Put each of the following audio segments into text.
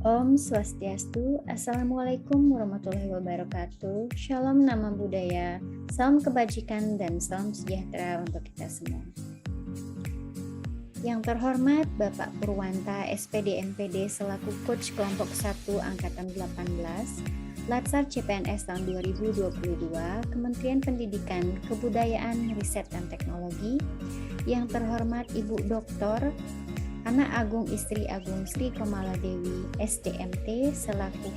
Om Swastiastu, Assalamualaikum warahmatullahi wabarakatuh. Shalom nama budaya, salam kebajikan dan salam sejahtera untuk kita semua. Yang terhormat Bapak Purwanta SPD MPD selaku Coach Kelompok 1 Angkatan 18, Latsar CPNS tahun 2022, Kementerian Pendidikan, Kebudayaan, Riset dan Teknologi. Yang terhormat Ibu Dr. Anak Agung Istri Agung Sri Komala Dewi SDMT selaku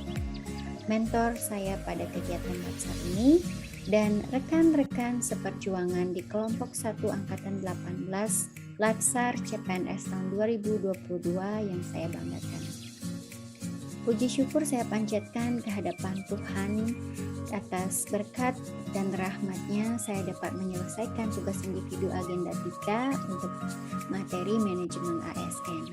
mentor saya pada kegiatan Latsar ini, dan rekan-rekan seperjuangan di kelompok 1 Angkatan 18 Latsar CPNS tahun 2022 yang saya banggakan. Puji syukur saya panjatkan kehadapan Tuhan atas berkat dan rahmat-Nya saya dapat menyelesaikan tugas individu agenda 3 untuk materi manajemen ASN.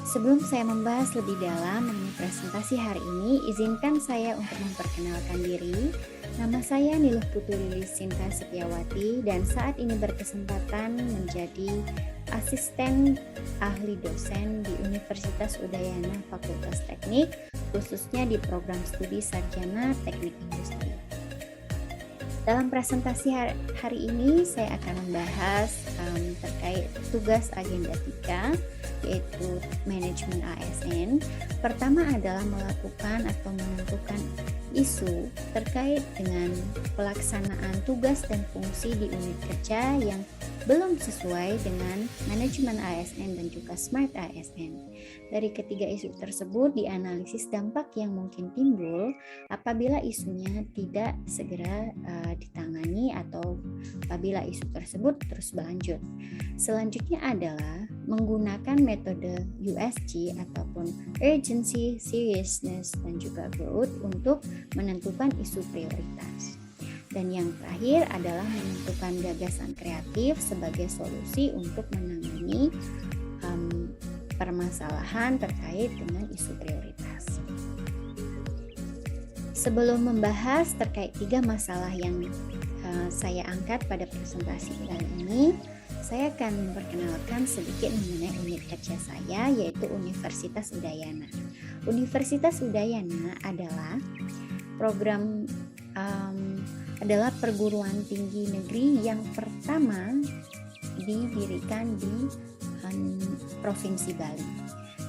Sebelum saya membahas lebih dalam mengenai presentasi hari ini, izinkan saya untuk memperkenalkan diri. Nama saya Niluh Putri Lilis Sinta Setiawati dan saat ini berkesempatan menjadi asisten ahli dosen di Universitas Udayana Fakultas Teknik, khususnya di program studi Sarjana Teknik Industri. Dalam presentasi hari ini saya akan membahas terkait tugas agenda 3, yaitu manajemen ASN. Pertama adalah melakukan atau menentukan isu terkait dengan pelaksanaan tugas dan fungsi di unit kerja yang belum sesuai dengan manajemen ASN dan juga Smart ASN. Dari ketiga isu tersebut dianalisis dampak yang mungkin timbul apabila isunya tidak segera ditangani atau apabila isu tersebut terus berlanjut. Selanjutnya adalah menggunakan metode USG ataupun Urgency, Seriousness, dan juga Growth untuk menentukan isu prioritas. Dan yang terakhir adalah menentukan gagasan kreatif sebagai solusi untuk menangani permasalahan terkait dengan isu prioritas. Sebelum membahas terkait 3 masalah yang saya angkat pada presentasi kali ini, saya akan memperkenalkan sedikit mengenai unit kerja saya, yaitu Universitas Udayana. Universitas Udayana adalah program adalah perguruan tinggi negeri yang pertama didirikan di Provinsi Bali.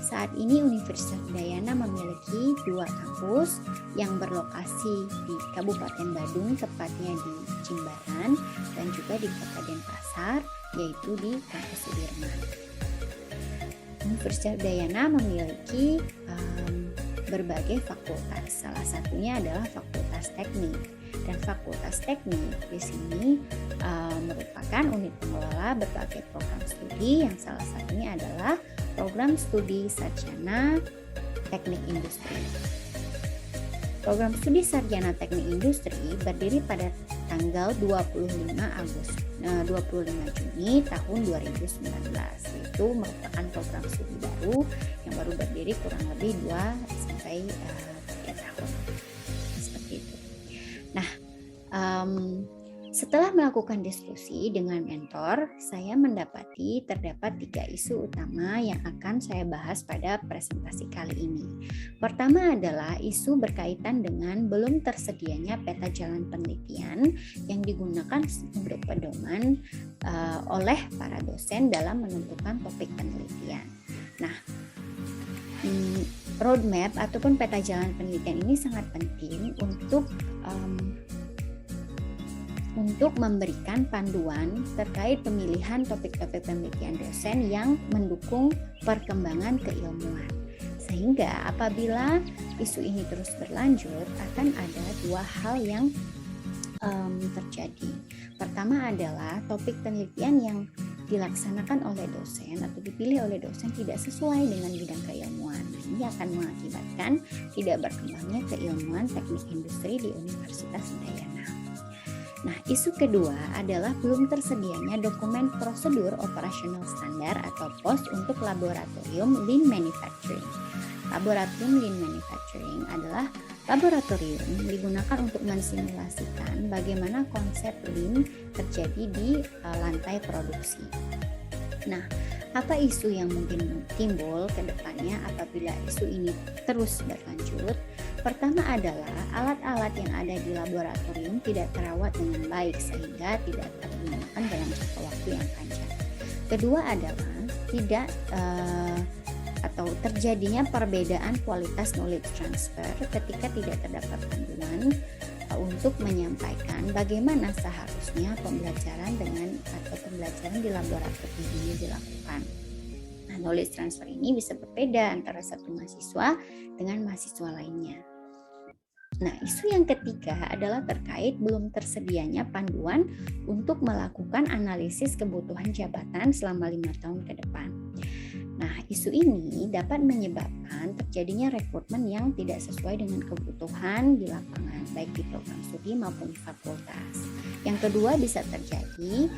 Saat ini Universitas Udayana memiliki 2 kampus yang berlokasi di Kabupaten Badung, tepatnya di Jimbaran, dan juga di Kota Denpasar, yaitu di Kampus Sudirman. Universitas Udayana memiliki berbagai fakultas, salah satunya adalah Fakultas Teknik. Dan Fakultas Teknik di sini merupakan unit pengelola berbagai program studi yang salah satunya adalah program studi Sarjana Teknik Industri. Program studi Sarjana Teknik Industri berdiri pada tanggal 25 Juni tahun 2019. Itu merupakan program studi baru yang baru berdiri kurang lebih 2-3 tahun. Seperti itu. Nah, setelah melakukan diskusi dengan mentor, saya mendapati terdapat 3 isu utama yang akan saya bahas pada presentasi kali ini. Pertama adalah isu berkaitan dengan belum tersedianya peta jalan penelitian yang digunakan sebagai pedoman oleh para dosen dalam menentukan topik penelitian. Nah, roadmap ataupun peta jalan penelitian ini sangat penting untuk memberikan panduan terkait pemilihan topik-topik penelitian dosen yang mendukung perkembangan keilmuan. Sehingga apabila isu ini terus berlanjut, akan ada 2 hal yang terjadi. Pertama adalah topik penelitian yang dilaksanakan oleh dosen atau dipilih oleh dosen tidak sesuai dengan bidang keilmuan. Ini akan mengakibatkan tidak berkembangnya keilmuan teknik industri di Universitas Udayana. Nah, isu kedua adalah belum tersedianya dokumen prosedur operasional standar atau POS untuk laboratorium Lean Manufacturing. Laboratorium Lean Manufacturing adalah laboratorium digunakan untuk mensimulasikan bagaimana konsep Lean terjadi di lantai produksi. Nah, apa isu yang mungkin timbul ke depannya apabila isu ini terus berlanjut? Pertama adalah alat-alat yang ada di laboratorium tidak terawat dengan baik sehingga tidak dapat digunakan dalam jangka waktu yang panjang. Kedua adalah tidak atau terjadinya perbedaan kualitas knowledge transfer ketika tidak terdapat panduan untuk menyampaikan bagaimana seharusnya pembelajaran di laboratorium ini dilakukan. Nah, knowledge transfer ini bisa berbeda antara satu mahasiswa dengan mahasiswa lainnya. Nah, isu yang ketiga adalah terkait belum tersedianya panduan untuk melakukan analisis kebutuhan jabatan selama 5 tahun ke depan. Nah, isu ini dapat menyebabkan terjadinya rekrutmen yang tidak sesuai dengan kebutuhan di lapangan, baik di program studi maupun di fakultas. Yang kedua bisa terjadi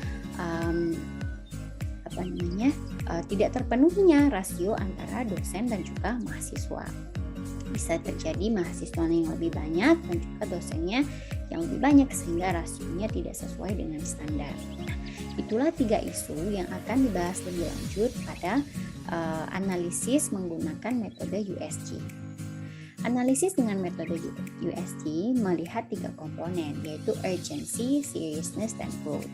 tidak terpenuhinya rasio antara dosen dan juga mahasiswa. Bisa terjadi mahasiswanya yang lebih banyak dan juga dosennya yang lebih banyak sehingga rasionya tidak sesuai dengan standar. Nah, itulah 3 isu yang akan dibahas lebih lanjut pada analisis menggunakan metode USG. Analisis dengan metode USG melihat 3 komponen, yaitu urgency, seriousness, dan growth.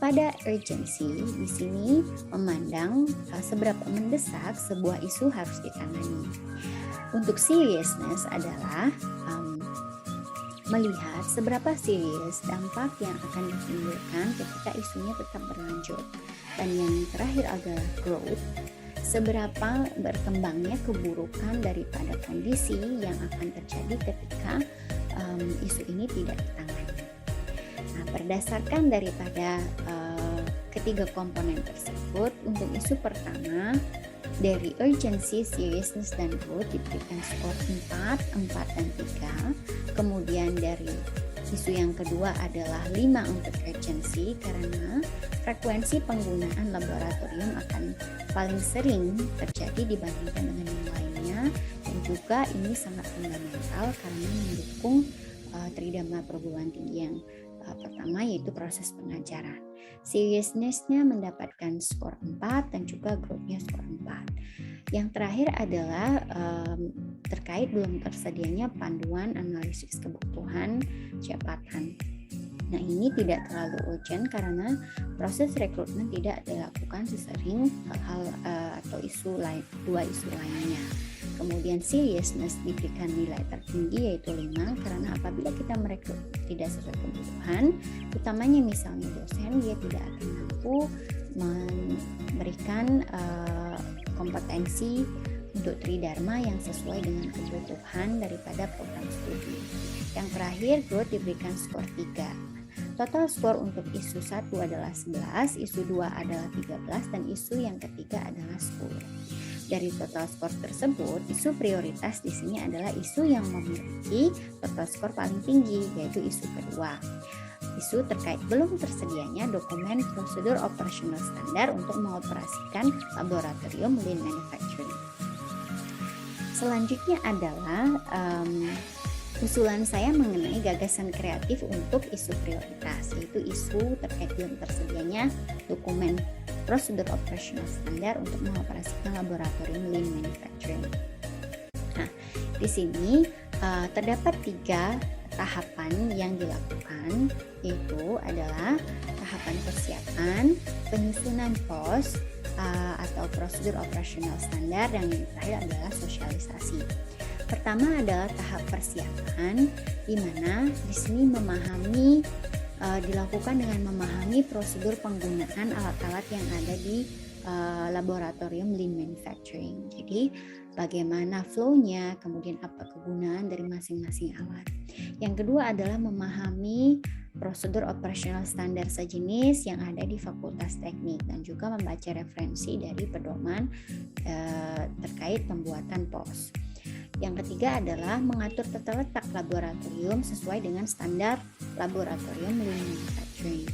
Pada urgency di sini memandang seberapa mendesak sebuah isu harus ditangani. Untuk seriousness adalah melihat seberapa serius dampak yang akan ditimbulkan ketika isunya tetap berlanjut. Dan yang terakhir adalah growth, seberapa berkembangnya keburukan daripada kondisi yang akan terjadi ketika isu ini tidak ditangani. Nah, berdasarkan daripada ketiga komponen tersebut, untuk isu pertama dari urgency, seriousness, dan growth diberikan skor 4, 4, dan 3. Kemudian dari isu yang kedua adalah 5 untuk urgency karena frekuensi penggunaan laboratorium akan paling sering terjadi dibandingkan dengan yang lainnya, dan juga ini sangat fundamental karena mendukung tridharma perguruan tinggi yang pertama, yaitu proses pengajaran. Seriousness-nya mendapatkan skor 4 dan juga growth-nya skor 4. Yang terakhir adalah terkait belum tersedianya panduan analisis kebutuhan jabatan. Nah, ini tidak terlalu urgent karena proses rekrutmen tidak dilakukan sesering hal-hal atau dua isu lainnya. Kemudian seriousness diberikan nilai tertinggi yaitu 5 karena apabila kita merekrut tidak sesuai kebutuhan, utamanya misalnya dosen, dia tidak akan mampu memberikan kompetensi untuk tridharma yang sesuai dengan kebutuhan daripada program studi. Yang terakhir, growth diberikan skor 3. Total skor untuk isu 1 adalah 11, isu 2 adalah 13, dan isu yang ketiga adalah 10. Dari total skor tersebut, isu prioritas di sini adalah isu yang memiliki total skor paling tinggi, yaitu isu kedua. Isu terkait belum tersedianya dokumen prosedur operasional standar untuk mengoperasikan laboratorium lean manufacturing. Selanjutnya adalah usulan saya mengenai gagasan kreatif untuk isu prioritas, yaitu isu terkait belum tersedianya dokumen prosedur operasional standar untuk mengoperasikan laboratorium lean manufacturing. Nah, di sini terdapat 3 tahapan yang dilakukan, yaitu adalah tahapan persiapan, penyusunan POS atau prosedur operasional standar, dan yang terakhir adalah sosialisasi. Pertama adalah tahap persiapan, di mana di sini dilakukan dengan memahami prosedur penggunaan alat-alat yang ada di laboratorium lean manufacturing. Jadi bagaimana flow-nya, kemudian apa kegunaan dari masing-masing alat. Yang kedua adalah memahami prosedur operasional standar sejenis yang ada di Fakultas Teknik dan juga membaca referensi dari pedoman terkait pembuatan POS. Yang ketiga adalah mengatur tata letak laboratorium sesuai dengan standar laboratorium lean manufacturing.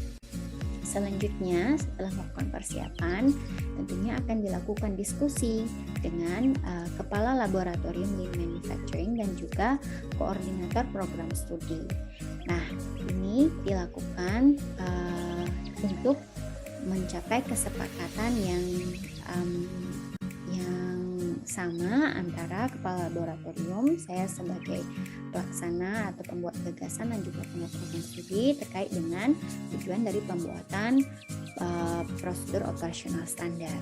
Selanjutnya, setelah melakukan persiapan, tentunya akan dilakukan diskusi dengan kepala laboratorium lean manufacturing dan juga koordinator program studi. Nah, ini dilakukan untuk mencapai kesepakatan yang sama antara kepala laboratorium, saya sebagai pelaksana atau pembuat gagasan dan juga pengetahuan studi terkait dengan tujuan dari pembuatan prosedur operasional standar.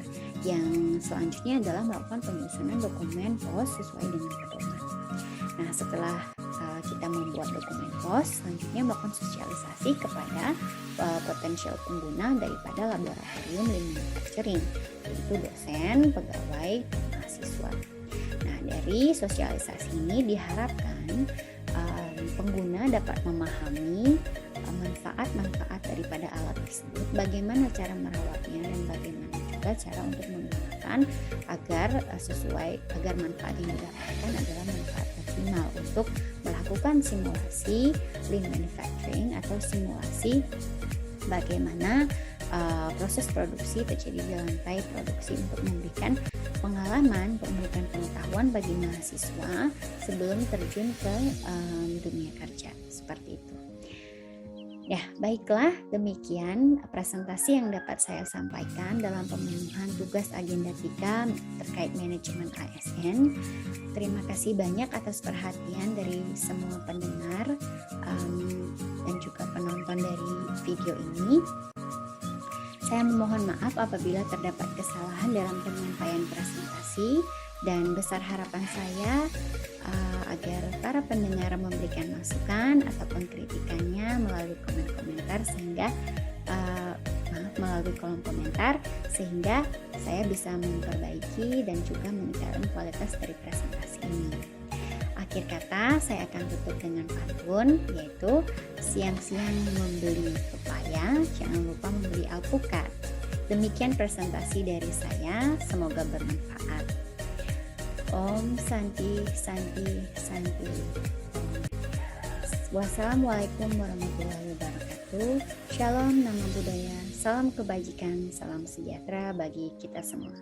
Yang selanjutnya adalah melakukan penyusunan dokumen POS sesuai dengan pedoman. Nah, setelah kita membuat dokumen POS, selanjutnya melakukan sosialisasi kepada potensial pengguna daripada laboratorium lean manufacturing, yaitu dosen, pegawai, dan mahasiswa. Nah, dari sosialisasi ini diharapkan pengguna dapat memahami manfaat-manfaat daripada alat tersebut, bagaimana cara merawatnya, dan bagaimana juga cara untuk menggunakan agar manfaat yang didapatkan adalah manfaat optimal untuk melakukan simulasi lean manufacturing atau simulasi bagaimana proses produksi terjadi di lantai produksi untuk memberikan pengalaman, memberikan pengetahuan bagi mahasiswa sebelum terjun ke dunia kerja, seperti itu. Ya, baiklah, demikian presentasi yang dapat saya sampaikan dalam pemenuhan tugas agenda 3 terkait manajemen ASN. Terima kasih banyak atas perhatian dari semua pendengar dan juga penonton dari video ini. Saya memohon maaf apabila terdapat kesalahan dalam penyampaian presentasi, dan besar harapan saya agar para pendengar memberikan masukan ataupun kritikannya melalui melalui kolom komentar sehingga saya bisa memperbaiki dan juga meningkatkan kualitas dari presentasi ini. Akhir kata, saya akan tutup dengan pantun, yaitu siang-siang membeli pepaya, jangan lupa membeli alpukat. Demikian presentasi dari saya, semoga bermanfaat. Om Santi Santi Santi. Wassalamualaikum warahmatullahi wabarakatuh. Shalom, nama budaya, salam kebajikan, salam sejahtera bagi kita semua.